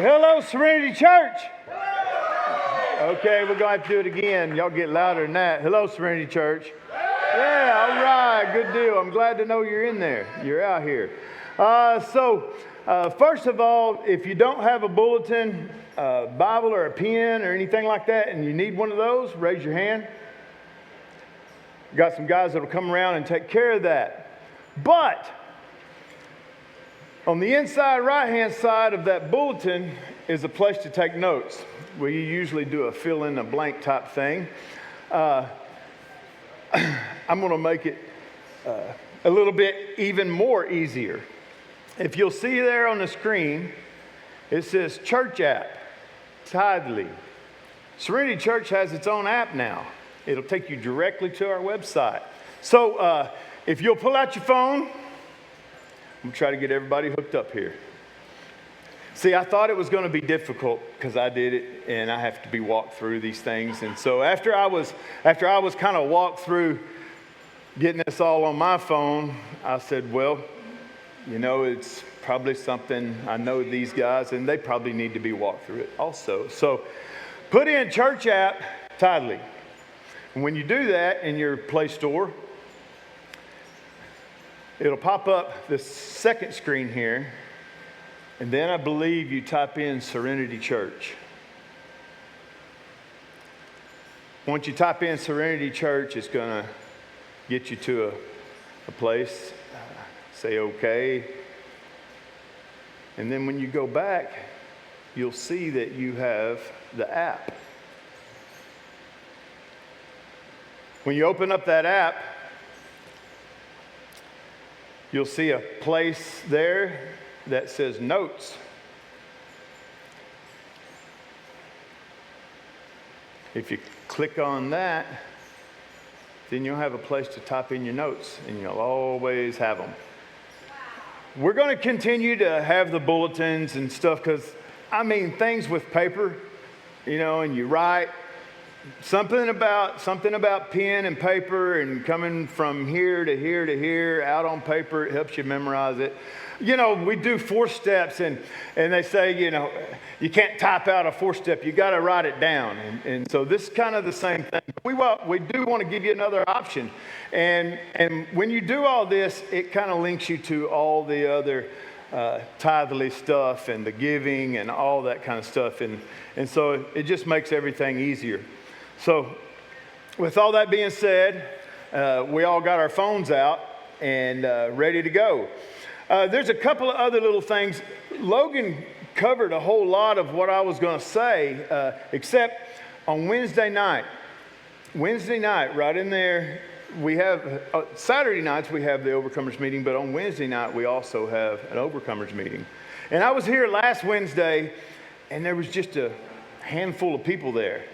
Hello, Serenity Church. Okay, we're going to have to do it again. Y'all get louder than that. Hello, Serenity Church. Yeah, all right, good deal. I'm glad to know you're in there. You're out here. First of all, if you don't have a bulletin, Bible, or a pen, or anything like that, and you need one of those, raise your hand. Got some guys that will come around and take care of that. But on the inside right-hand side of that bulletin is a place to take notes. We usually do a fill-in-the-blank type thing. I'm going to make it a little bit even more easier. If you'll see there on the screen, it says Church App, Tidely. Serenity Church has its own app now. It'll take you directly to our website. So if you'll pull out your phone, I'm going to try to get everybody hooked up here. See, I thought it was going to be difficult because I did it and I have to be walked through these things. And so after I was kind of walked through getting this all on my phone, I said, well, you know, it's probably something, I know these guys and they probably need to be walked through it also. So put in Church App Tidely. And when you do that in your Play Store, it'll pop up this second screen here, and then I believe you type in Serenity Church. Once you type in Serenity Church, it's going to get you to a place. Say okay. And then when you go back, you'll see that you have the app. When you open up that app, you'll see a place there that says Notes. If you click on that, then you'll have a place to type in your notes, and you'll always have them. We're going to continue to have the bulletins and stuff because, I mean, things with paper, you know, and you write. Something about pen and paper and coming from here to here to here out on paper, it helps you memorize it. You know, we do 4 steps and they say, you know, you can't type out a 4-step, you got to write it down. And so this is kind of the same thing. We do want to give you another option. And when you do all this, it kind of links you to all the other tithely stuff and the giving and all that kind of stuff. And so it just makes everything easier. So with all that being said, we all got our phones out and ready to go. There's a couple of other little things. Logan covered a whole lot of what I was going to say, except on Wednesday night, right in there, we have, Saturday nights we have the Overcomers meeting, but on Wednesday night we also have an Overcomers meeting. And I was here last Wednesday, and there was just a handful of people there.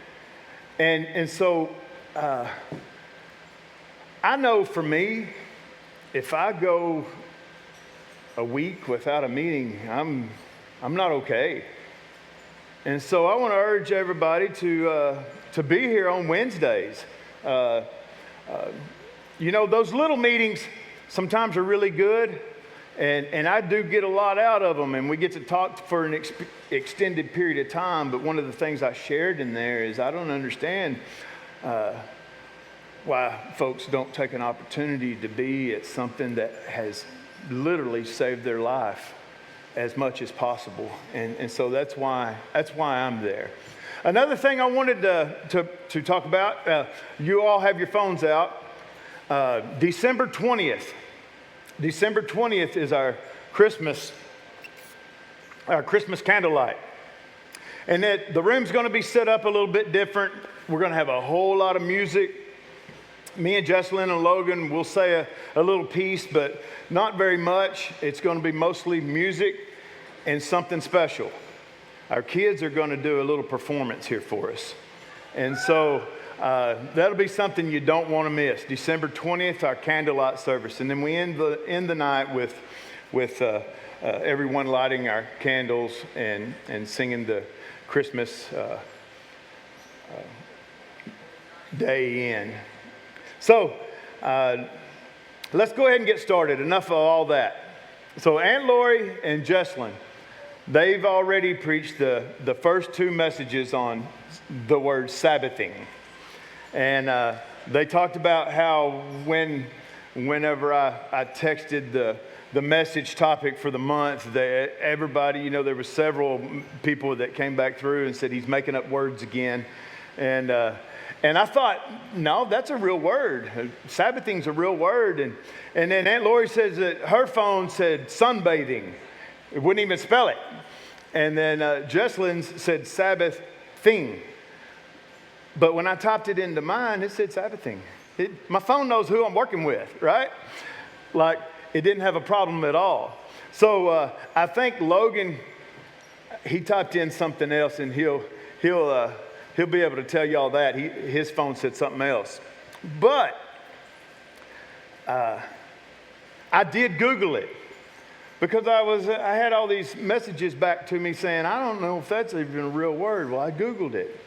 And so I know for me, if I go a week without a meeting, I'm not okay. And so I want to urge everybody to be here on Wednesdays. You know, those little meetings sometimes are really good, and I do get a lot out of them, and we get to talk for an extended period of time. But one of the things I shared in there is I don't understand why folks don't take an opportunity to be at something that has literally saved their life as much as possible. And so that's why I'm there. Another thing I wanted to talk about, you all have your phones out. December 20th. December 20th is our Christmas candlelight. And the room's going to be set up a little bit different. We're going to have a whole lot of music. Me and Jesselyn and Logan will say a little piece, but not very much. It's going to be mostly music and something special. Our kids are going to do a little performance here for us. And so that'll be something you don't want to miss. December 20th, our candlelight service. And then we end the night with everyone lighting our candles and singing the Christmas day in. So let's go ahead and get started. Enough of all that. So Aunt Lori and Jesselyn, They've already preached the first two messages on the word Sabbathing. And they talked about how whenever I texted the message topic for the month, that everybody, there were several people that came back through and said he's making up words again. And I thought, no, that's a real word. Sabbathing's a real word. And then Aunt Lori says that her phone said sunbathing. It wouldn't even spell it. And then Jesslyn's said Sabbath thing. But when I typed it into mine, it said Sabbathing. My phone knows who I'm working with, right? Like, it didn't have a problem at all. So I think Logan, he typed in something else, and he'll be able to tell y'all that. His phone said something else. But I did Google it. Because I had all these messages back to me saying, I don't know if that's even a real word. Well, I Googled it.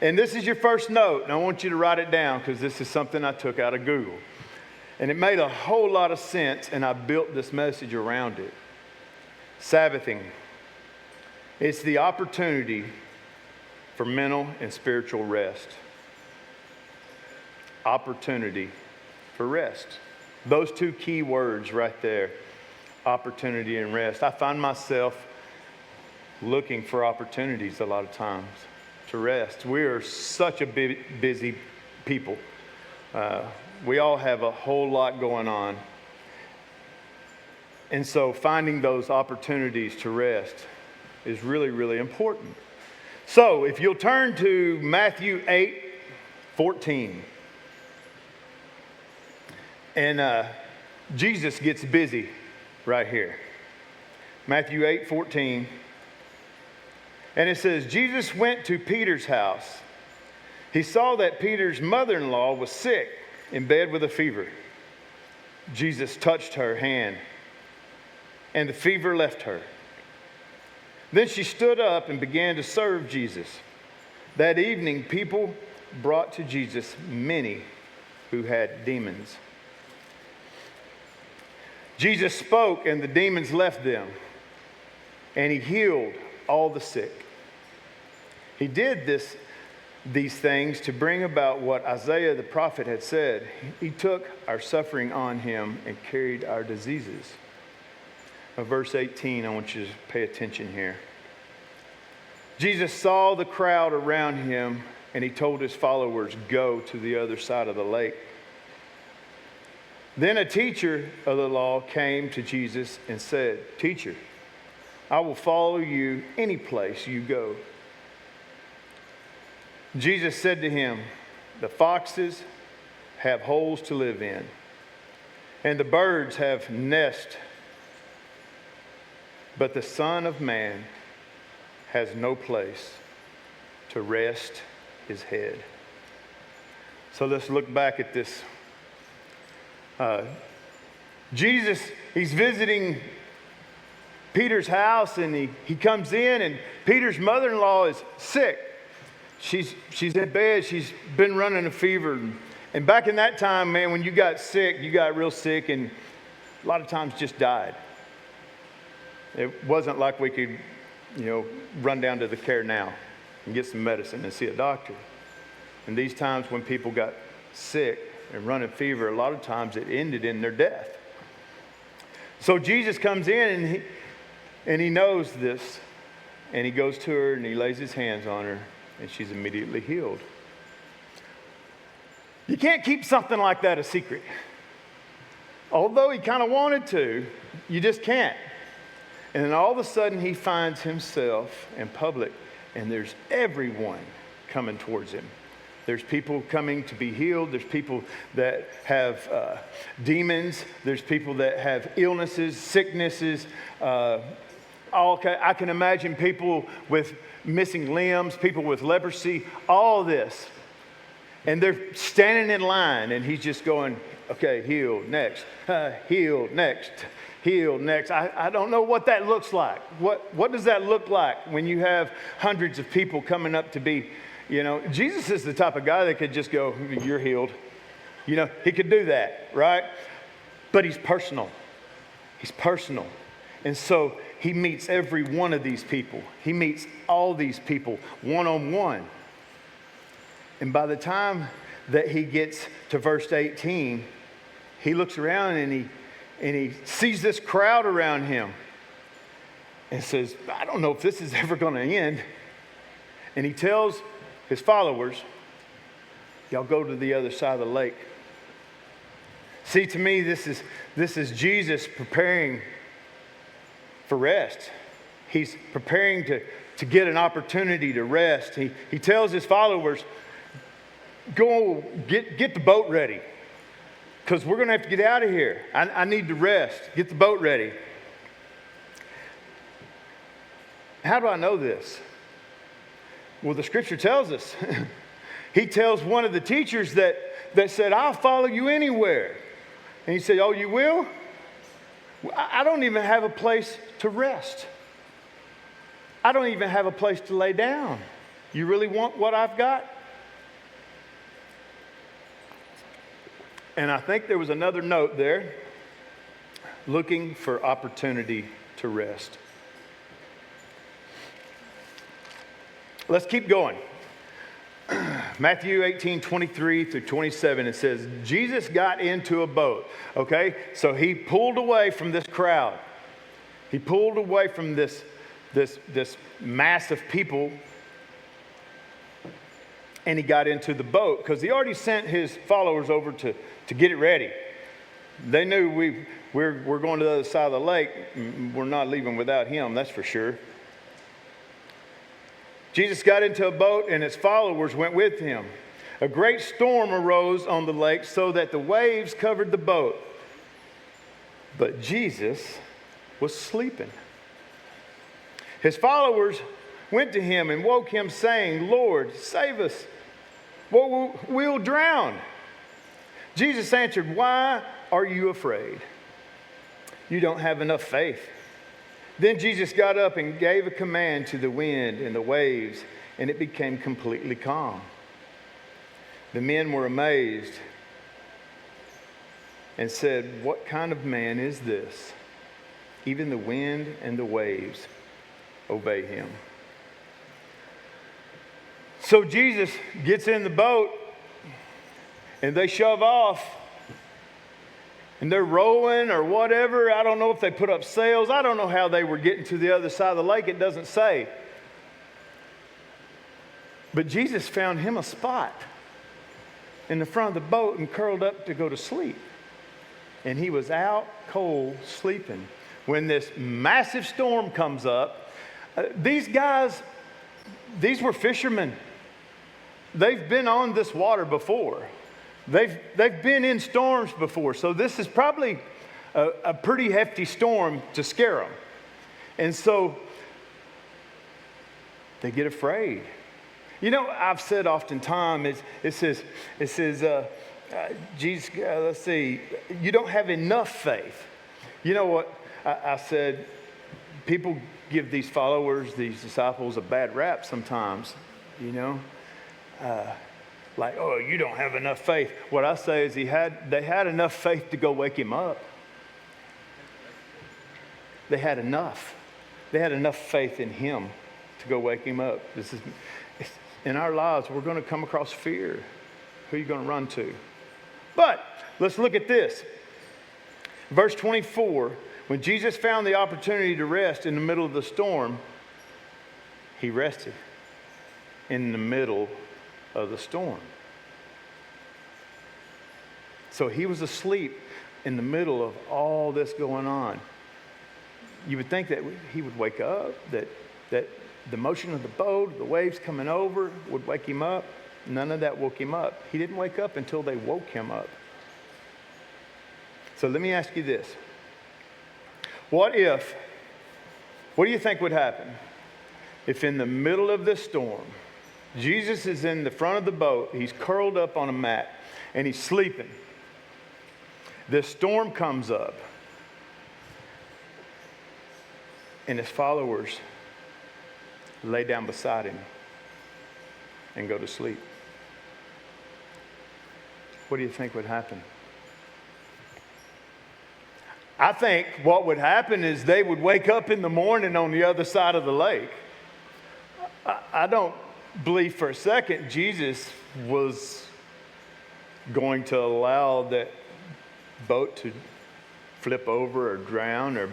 And this is your first note, and I want you to write it down because this is something I took out of Google. And it made a whole lot of sense, and I built this message around it. Sabbathing. It's the opportunity for mental and spiritual rest. Opportunity for rest. Those two key words right there. Opportunity and rest. I find myself looking for opportunities a lot of times to rest. We are such a busy people. We all have a whole lot going on. And so finding those opportunities to rest is really, really important. So if you'll turn to Matthew 8:14. And Jesus gets busy right here. Matthew 8:14. And it says, Jesus went to Peter's house. He saw that Peter's mother-in-law was sick, in bed with a fever. Jesus touched her hand, and the fever left her. Then she stood up and began to serve Jesus. That evening, people brought to Jesus many who had demons. Jesus spoke, and the demons left them, and he healed all the sick. He did these things to bring about what Isaiah the prophet had said. He took our suffering on him and carried our diseases. Now, verse 18, I want you to pay attention here. Jesus saw the crowd around him, and he told his followers, go to the other side of the lake. Then a teacher of the law came to Jesus and said, Teacher, I will follow you any place you go. Jesus said to him, the foxes have holes to live in, and the birds have nests, but the Son of Man has no place to rest his head. So let's look back at this. Jesus, he's visiting Peter's house, and he comes in, and Peter's mother-in-law is sick. She's in bed. She's been running a fever. And back in that time, man, when you got sick, you got real sick, and a lot of times just died. It wasn't like we could, run down to the Care Now and get some medicine and see a doctor. And these times when people got sick and running fever, a lot of times it ended in their death. So Jesus comes in, and he knows this, and he goes to her and he lays his hands on her, and she's immediately healed. You can't keep something like that a secret. Although he kind of wanted to, you just can't. And then all of a sudden he finds himself in public, and there's everyone coming towards him. There's people coming to be healed. There's people that have demons. There's people that have illnesses, sicknesses. I can imagine people with missing limbs, people with leprosy, all this. And they're standing in line, and he's just going, okay, healed, next, healed, next, healed, next. I don't know what that looks like. What does that look like when you have hundreds of people coming up to be, Jesus is the type of guy that could just go, you're healed. He could do that, right? But he's personal. He's personal. And so he meets every one of these people. He meets all these people one-on-one. And by the time that he gets to verse 18, he looks around and he sees this crowd around him and says, I don't know if this is ever going to end. And he tells his followers, y'all go to the other side of the lake. See, to me, this is Jesus preparing for rest. He's preparing to get an opportunity to rest. He tells his followers, go get the boat ready, because we're going to have to get out of here. I need to rest. Get the boat ready. How do I know this? Well, the scripture tells us. He tells one of the teachers that said, I'll follow you anywhere. And he said, oh, you will? I don't even have a place to rest. I don't even have a place to lay down. You really want what I've got? And I think there was another note there, looking for opportunity to rest. Let's keep going. Matthew 18:23 through 27, it says, Jesus got into a boat. Okay, so he pulled away from this crowd. He pulled away from this mass of people, and he got into the boat because he already sent his followers over to get it ready. They knew we're going to the other side of the lake. We're not leaving without him, that's for sure. Jesus got into a boat and his followers went with him. A great storm arose on the lake so that the waves covered the boat. But Jesus was sleeping. His followers went to him and woke him, saying, Lord, save us. We'll drown. Jesus answered, why are you afraid? You don't have enough faith. Then Jesus got up and gave a command to the wind and the waves, and it became completely calm. The men were amazed and said, what kind of man is this? Even the wind and the waves obey him. So Jesus gets in the boat, and they shove off. And they're rowing or whatever. I don't know if they put up sails. I don't know how they were getting to the other side of the lake. It doesn't say. But Jesus found him a spot in the front of the boat and curled up to go to sleep. And he was out cold sleeping. When this massive storm comes up, these guys, these were fishermen. They've been on this water before. They've been in storms before, so this is probably a pretty hefty storm to scare them. And so they get afraid. You know, I've said oftentimes, it says, Jesus, let's see, you don't have enough faith. You know what I said? People give these followers, these disciples, a bad rap sometimes, you know. Like, oh, you don't have enough faith. What I say is they had enough faith to go wake him up. They had enough. They had enough faith in him to go wake him up. In our lives, we're going to come across fear. Who are you going to run to? But let's look at this. Verse 24, when Jesus found the opportunity to rest in the middle of the storm, he rested in the middle of the storm. So he was asleep in the middle of all this going on. You would think that he would wake up, that the motion of the boat, the waves coming over would wake him up. None of that woke him up. He didn't wake up until they woke him up. So let me ask you this. What do you think would happen if in the middle of this storm, Jesus is in the front of the boat, he's curled up on a mat, and he's sleeping. This storm comes up, and his followers lay down beside him and go to sleep. What do you think would happen? I think what would happen is they would wake up in the morning on the other side of the lake. I don't believe for a second Jesus was going to allow that boat to flip over or drown. Or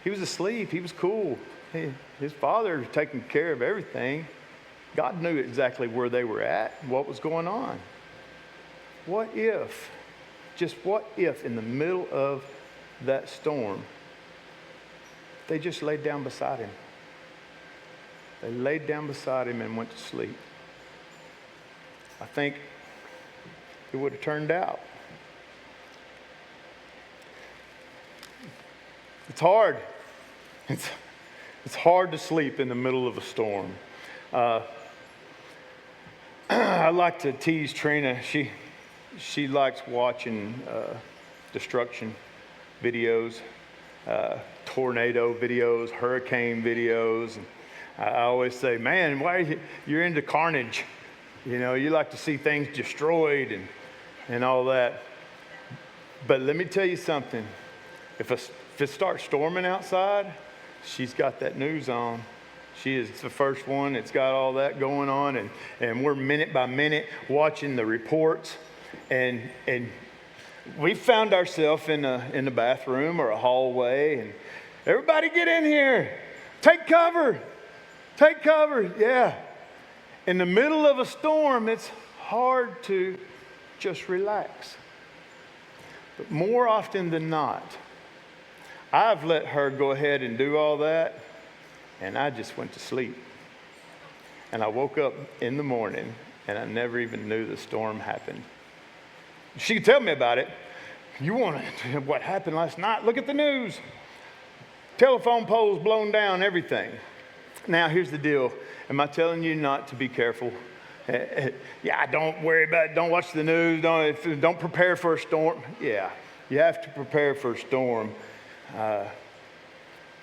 he was asleep. He was cool. His father was taking care of everything. God knew exactly where they were at, what was going on. What if, just what if in the middle of that storm, they just laid down beside him? They laid down beside him and went to sleep. I think it would have turned out. It's hard. It's hard to sleep in the middle of a storm. I like to tease Trina. She likes watching destruction videos, tornado videos, hurricane videos. And I always say, man, why you're into carnage? You know, you like to see things destroyed and all that. But let me tell you something. If it starts storming outside, she's got that news on. She is the first one. It's got all that going on, and we're minute by minute watching the reports. And we found ourselves in the bathroom or a hallway, and everybody get in here. Take cover. Take cover. Yeah. In the middle of a storm, it's hard to just relax. But more often than not, I've let her go ahead and do all that, and I just went to sleep. And I woke up in the morning, and I never even knew the storm happened. She could tell me about it. You want to know what happened last night? Look at the news. Telephone poles blown down, everything. Now, here's the deal. Am I telling you not to be careful? Yeah, don't worry about it. Don't watch the news. Don't prepare for a storm. Yeah, you have to prepare for a storm.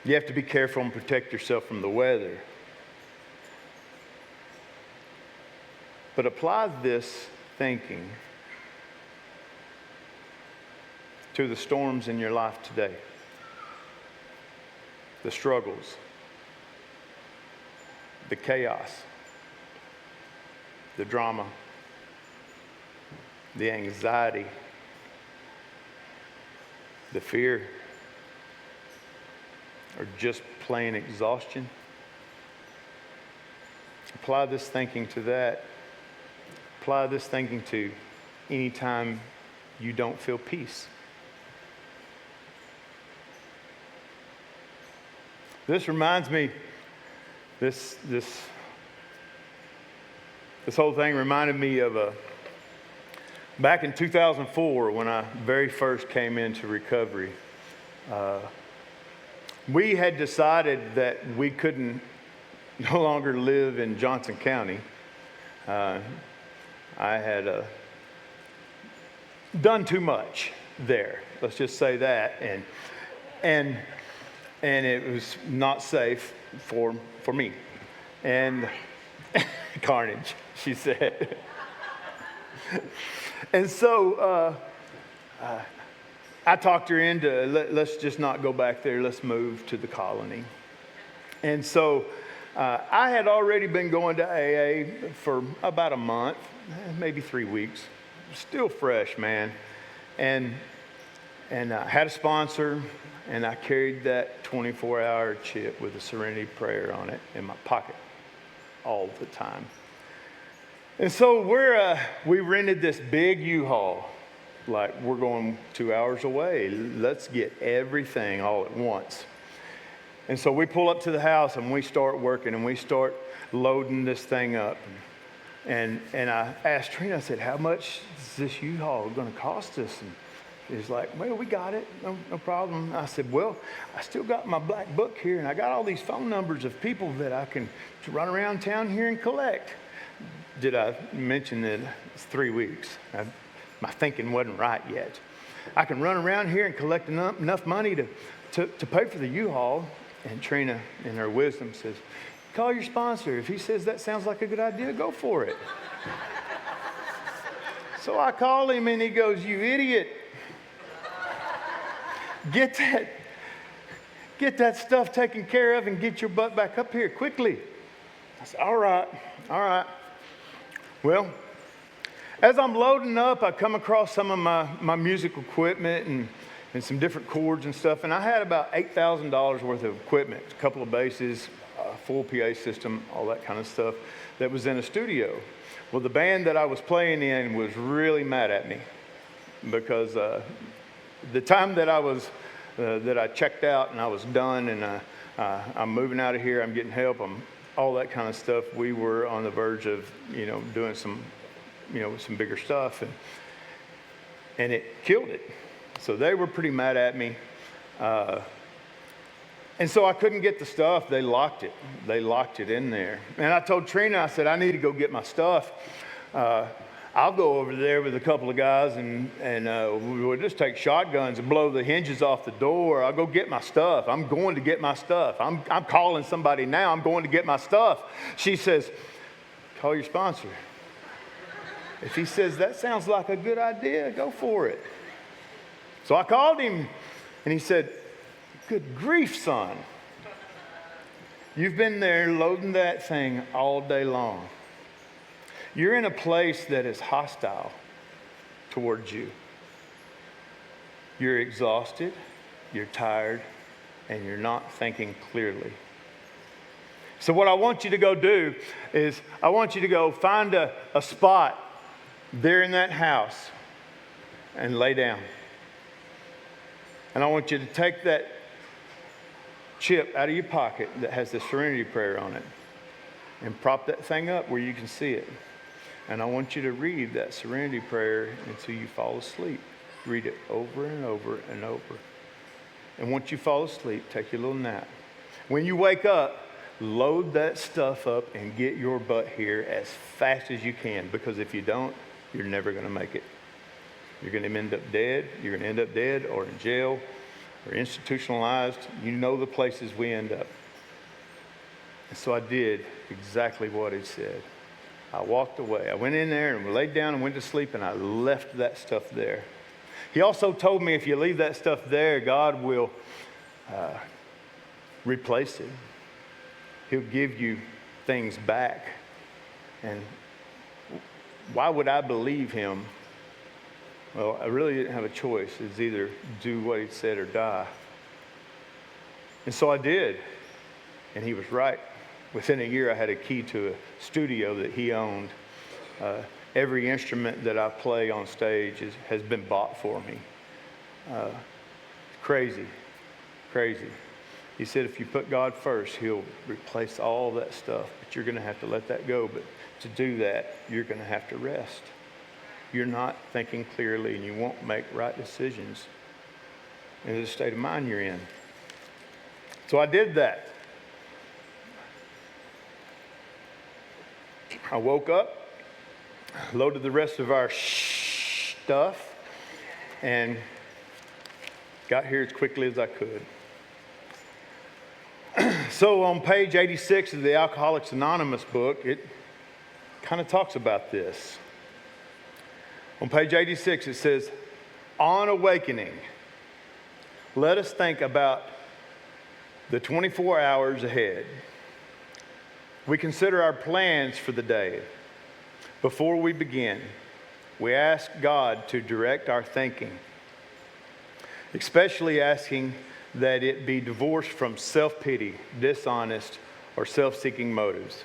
You have to be careful and protect yourself from the weather. But apply this thinking to the storms in your life today, the struggles, the chaos, the drama, the anxiety, the fear, or just plain exhaustion. Apply this thinking to that. Apply this thinking to any time you don't feel peace. This reminds me, this whole thing reminded me of back in 2004 when I very first came into recovery. We had decided that we couldn't no longer live in Johnson County. I had done too much there. Let's just say that, and it was not safe for me. And carnage, she said. And so I talked her into let's just not go back there. Let's move to the colony. And so I had already been going to AA for about a month, maybe 3 weeks. Still fresh, man. And I had a sponsor, and I carried that 24-hour chip with a Serenity prayer on it in my pocket all the time. And so we rented this big U-Haul. Like, we're going 2 hours away. Let's get everything all at once. And so we pull up to the house and we start working and we start loading this thing up. And I asked Trina, I said, how much is this U-Haul going to cost us? And she's like, well, we got it. No problem. I said, well, I still got my black book here and I got all these phone numbers of people that I can run around town here and collect. Did I mention that it's 3 weeks? My thinking wasn't right yet. I can run around here and collect enough money to pay for the U-Haul. And Trina, in her wisdom, says, call your sponsor. If he says that sounds like a good idea, go for it. So I call him and he goes, you idiot. Get that stuff taken care of and get your butt back up here quickly. I said, all right. Well, as I'm loading up, I come across some of my musical equipment and some different chords and stuff. And I had about $8,000 worth of equipment, a couple of basses, a full PA system, all that kind of stuff that was in a studio. Well, the band that I was playing in was really mad at me because the time that I checked out and I was done and I'm moving out of here, I'm getting help, all that kind of stuff, we were on the verge of, doing some bigger stuff, and it killed it. So they were pretty mad at me. And so I couldn't get the stuff. They locked it in there. And I told Trina, I said, I need to go get my stuff. I'll go over there with a couple of guys and we'll just take shotguns and blow the hinges off the door. I'll go get my stuff. I'm going to get my stuff. I'm calling somebody now. I'm going to get my stuff. She says, call your sponsor. If he says, that sounds like a good idea, go for it. So I called him and he said, good grief, son. You've been there loading that thing all day long. You're in a place that is hostile towards you. You're exhausted, you're tired, and you're not thinking clearly. So what I want you to go do is I want you to go find a spot there in that house and lay down. And I want you to take that chip out of your pocket that has the Serenity prayer on it and prop that thing up where you can see it. And I want you to read that Serenity prayer until you fall asleep. Read it over and over and over. And once you fall asleep, take your little nap. When you wake up, load that stuff up and get your butt here as fast as you can, because if you don't, you're never going to make it. You're going to end up dead. You're going to end up dead or in jail or institutionalized. You know the places we end up. And so I did exactly what he said. I walked away. I went in there and laid down and went to sleep, and I left that stuff there. He also told me if you leave that stuff there, God will replace it. He'll give you things back. And why would I believe him? Well, I really didn't have a choice. It's either do what he said or die. And so I did. And he was right. Within a year, I had a key to a studio that he owned. Every instrument that I play on stage has been bought for me. Crazy. He said if you put God first, he'll replace all that stuff. But you're going to have to let that go. But to do that, you're going to have to rest. You're not thinking clearly, and you won't make right decisions in the state of mind you're in. So I did that. I woke up, loaded the rest of our stuff, and got here as quickly as I could. So on page 86 of the Alcoholics Anonymous book, it kind of talks about this. On page 86, it says, on awakening, let us think about the 24 hours ahead. We consider our plans for the day. Before we begin, we ask God to direct our thinking, especially asking that it be divorced from self-pity, dishonest, or self-seeking motives.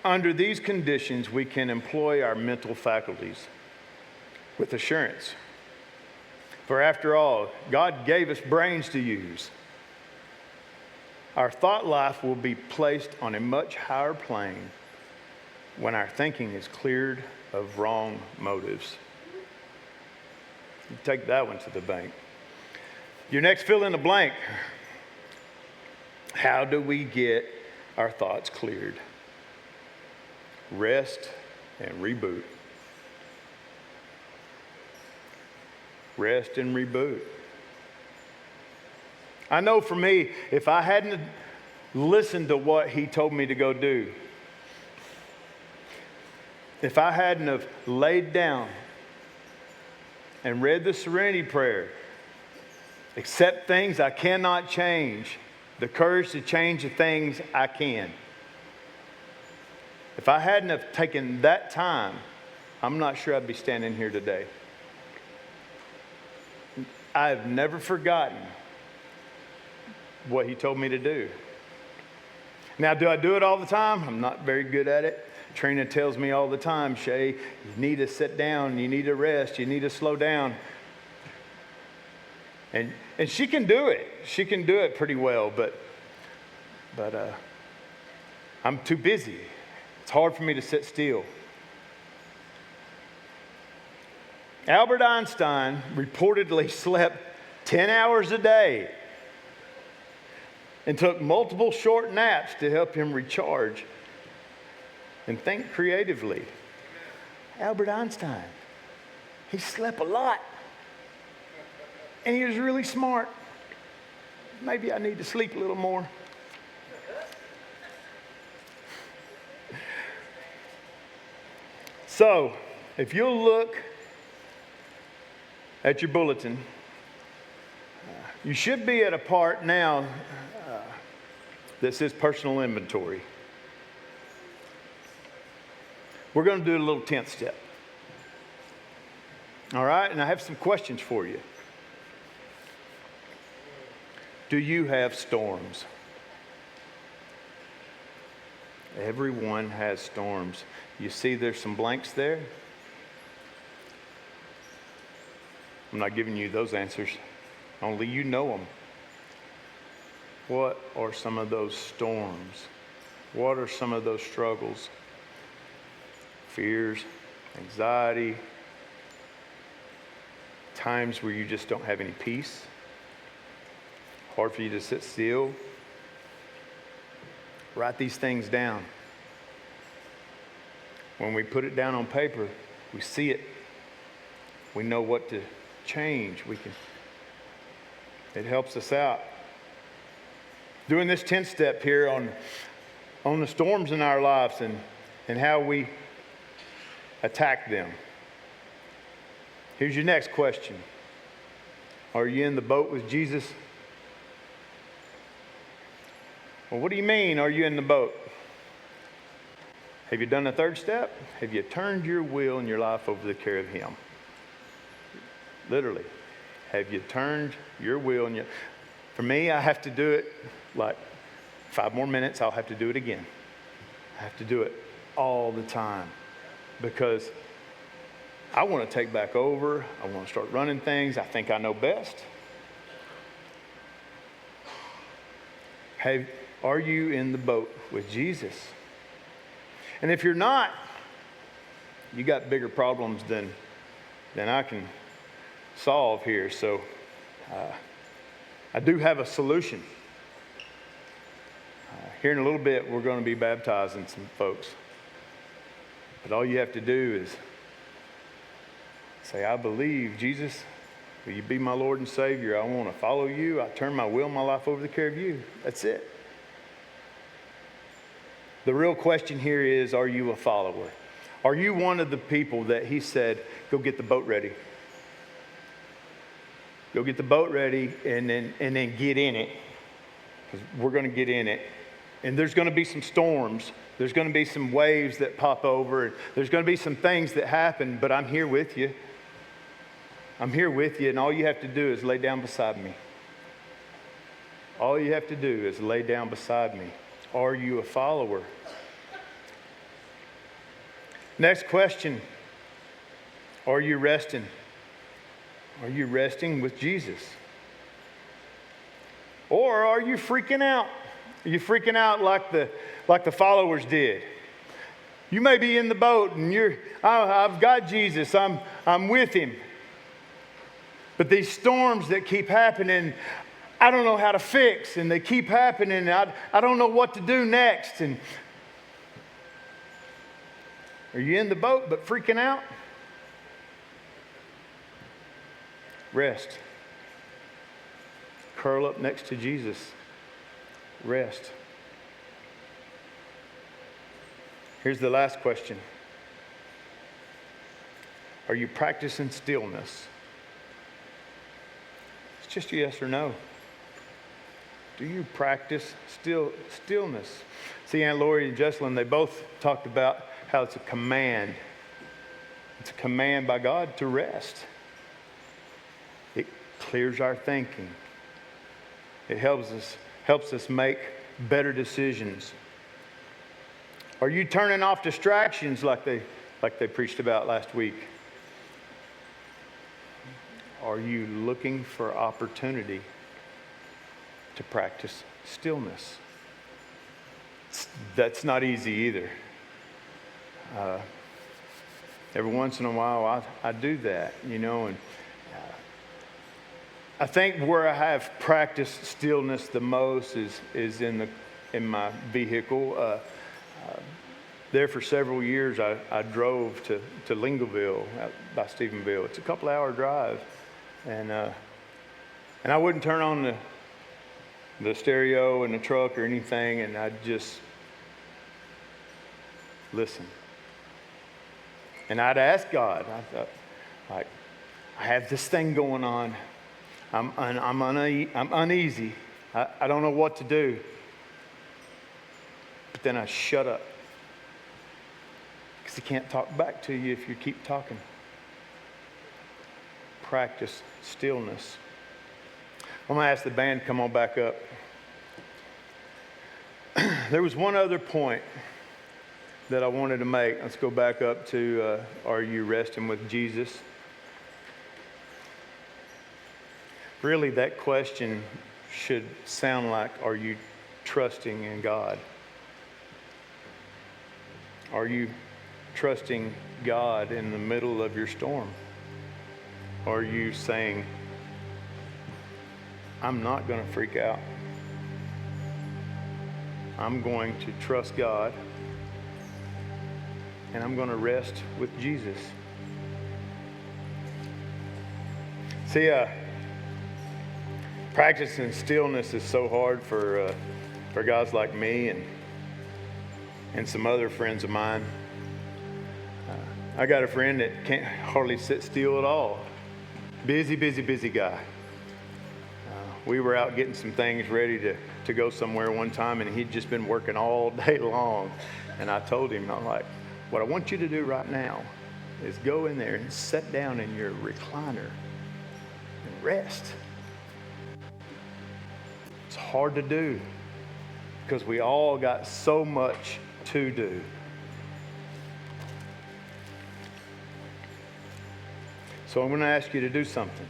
Under these conditions, we can employ our mental faculties with assurance. For after all, God gave us brains to use. Our thought life will be placed on a much higher plane when our thinking is cleared of wrong motives. You take that one to the bank. Your next fill in the blank. How do we get our thoughts cleared? Rest and reboot. Rest and reboot. I know for me, if I hadn't listened to what he told me to go do, if I hadn't have laid down and read the Serenity prayer Accept things I cannot change. The courage to change the things I can. If I hadn't have taken that time, I'm not sure I'd be standing here today. I've never forgotten what he told me to do. Now, do I do it all the time? I'm not very good at it. Trina tells me all the time, Shay, you need to sit down, you need to rest, you need to slow down. And she can do it. She can do it pretty well, but I'm too busy. It's hard for me to sit still. Albert Einstein reportedly slept 10 hours a day and took multiple short naps to help him recharge and think creatively. Albert Einstein, he slept a lot. And he was really smart. Maybe I need to sleep a little more. So, if you'll look at your bulletin, you should be at a part now that says personal inventory. We're going to do a little 10th step. All right? And I have some questions for you. Do you have storms? Everyone has storms. You see there's some blanks there? I'm not giving you those answers. Only you know them. What are some of those storms? What are some of those struggles? Fears, anxiety, times where you just don't have any peace. Hard for you to sit still. Write these things down. When we put it down on paper, we see it. We know what to change. It helps us out. Doing this 10th step here on the storms in our lives and how we attack them. Here's your next question. Are you in the boat with Jesus? Well, what do you mean, are you in the boat? Have you done the third step? Have you turned your will and your life over to the care of Him? Literally. Have you turned your will and your... For me, I have to do it like 5 more minutes, I'll have to do it again. I have to do it all the time because I want to take back over. I want to start running things. I think I know best. Are you in the boat with Jesus? And if you're not, you got bigger problems than I can solve here. So I do have a solution. Here in a little bit, we're going to be baptizing some folks. But all you have to do is say, I believe, Jesus, will you be my Lord and Savior? I want to follow you. I turn my will and my life over to the care of you. That's it. The real question here is, are you a follower? Are you one of the people that He said, go get the boat ready? Go get the boat ready and then get in it. Because we're going to get in it. And there's going to be some storms. There's going to be some waves that pop over. There's going to be some things that happen, but I'm here with you. I'm here with you, and all you have to do is lay down beside me. All you have to do is lay down beside me. Are you a follower? Next question. Are you resting? Are you resting with Jesus? Or are you freaking out? Are you freaking out like the followers did? You may be in the boat and I've got Jesus. I'm with Him. But these storms that keep happening, I don't know how to fix, and they keep happening. I don't know what to do next. And are you in the boat but freaking out? Rest. Curl up next to Jesus. Rest. Here's the last question. Are you practicing stillness? It's just a yes or no. Do you practice stillness? See, Aunt Lori and Jesselyn, they both talked about how it's a command. It's a command by God to rest. It clears our thinking. It helps us make better decisions. Are you turning off distractions like they preached about last week? Are you looking for opportunity to practice stillness? That's not easy either. Every once in a while, I do that, and I think where I have practiced stillness the most is in my vehicle. There for several years, I drove to Lingleville out by Stephenville. It's a couple-hour drive, and I wouldn't turn on the stereo in the truck or anything, and I'd just listen. And I'd ask God. I thought, like, I have this thing going on. I'm uneasy. I don't know what to do. But then I shut up. Because he can't talk back to you if you keep talking. Practice stillness. I'm going to ask the band to come on back up. There was one other point that I wanted to make. Let's go back up to, are you resting with Jesus? Really, that question should sound like, are you trusting in God? Are you trusting God in the middle of your storm? Are you saying, I'm not going to freak out. I'm going to trust God, and I'm going to rest with Jesus. See, practicing stillness is so hard for guys like me and some other friends of mine. I got a friend that can't hardly sit still at all. Busy guy. We were out getting some things ready to go somewhere one time, and he'd just been working all day long. And I told him, I'm like, what I want you to do right now is go in there and sit down in your recliner and rest. It's hard to do because we all got so much to do. So I'm going to ask you to do something.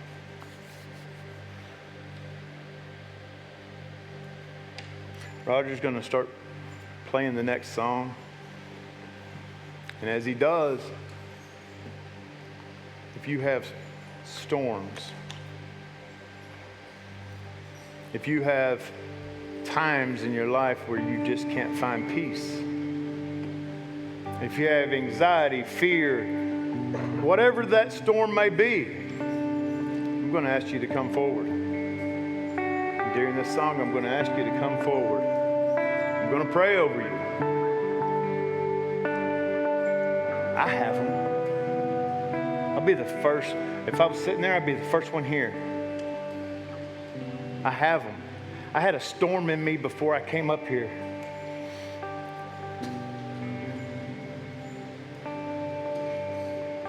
Roger's going to start playing the next song. And as he does, if you have storms, if you have times in your life where you just can't find peace, if you have anxiety, fear, whatever that storm may be, I'm going to ask you to come forward. During this song, I'm going to ask you to come forward. I'm going to pray over you. I have them. I'll be the first. If I was sitting there, I'd be the first one here. I have them. I had a storm in me before I came up here.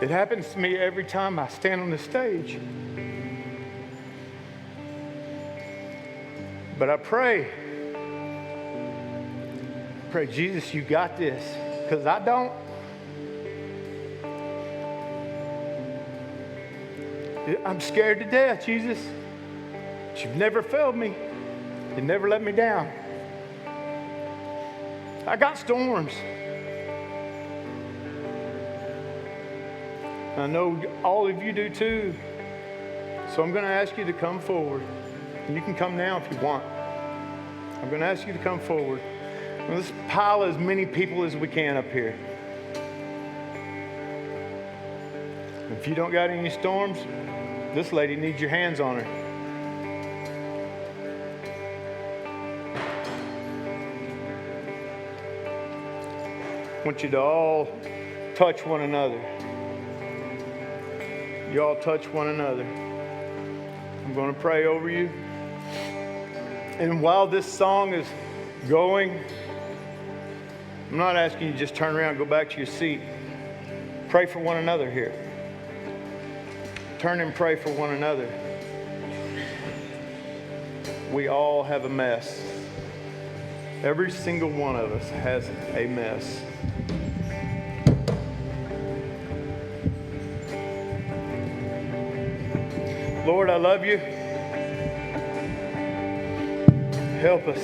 It happens to me every time I stand on the stage. But I pray, Jesus, you got this, because I don't. I'm scared to death, Jesus. But you've never failed me. You never let me down. I got storms. I know all of you do too. So I'm going to ask you to come forward. And you can come now if you want. I'm going to ask you to come forward. Let's pile as many people as we can up here. If you don't got any storms, this lady needs your hands on her. I want you to all touch one another. You all touch one another. I'm going to pray over you. And while this song is going, I'm not asking you to just turn around and go back to your seat. Pray for one another here. Turn and pray for one another. We all have a mess. Every single one of us has a mess. Lord, I love you. Help us.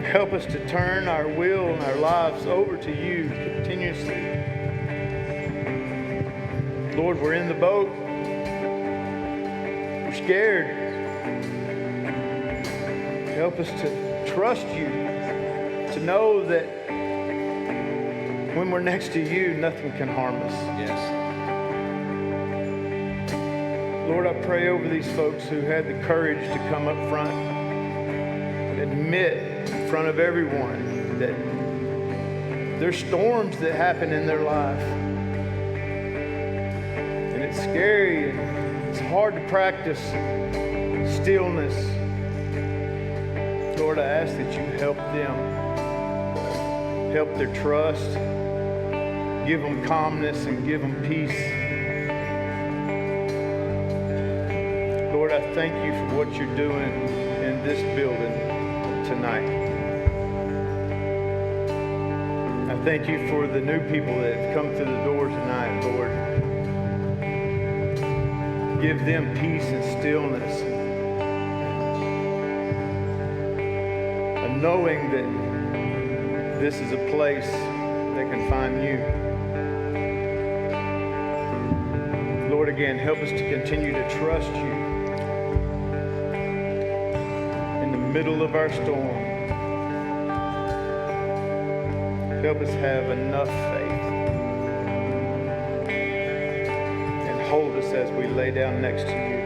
Help us to turn our will and our lives over to you continuously. Lord, we're in the boat. We're scared. Help us to trust you, to know that when we're next to you, nothing can harm us. Yes. Lord, I pray over these folks who had the courage to come up front and admit in front of everyone that there's storms that happen in their life. And it's scary and it's hard to practice stillness. Lord, I ask that you help them, help their trust, give them calmness and give them peace. Lord, I thank you for what you're doing in this building tonight. I thank you for the new people that have come through the door tonight, Lord. Give them peace and stillness, and knowing that this is a place that can find you. Lord, again, help us to continue to trust you in the middle of our storm. Help us have enough faith and hold us as we lay down next to you.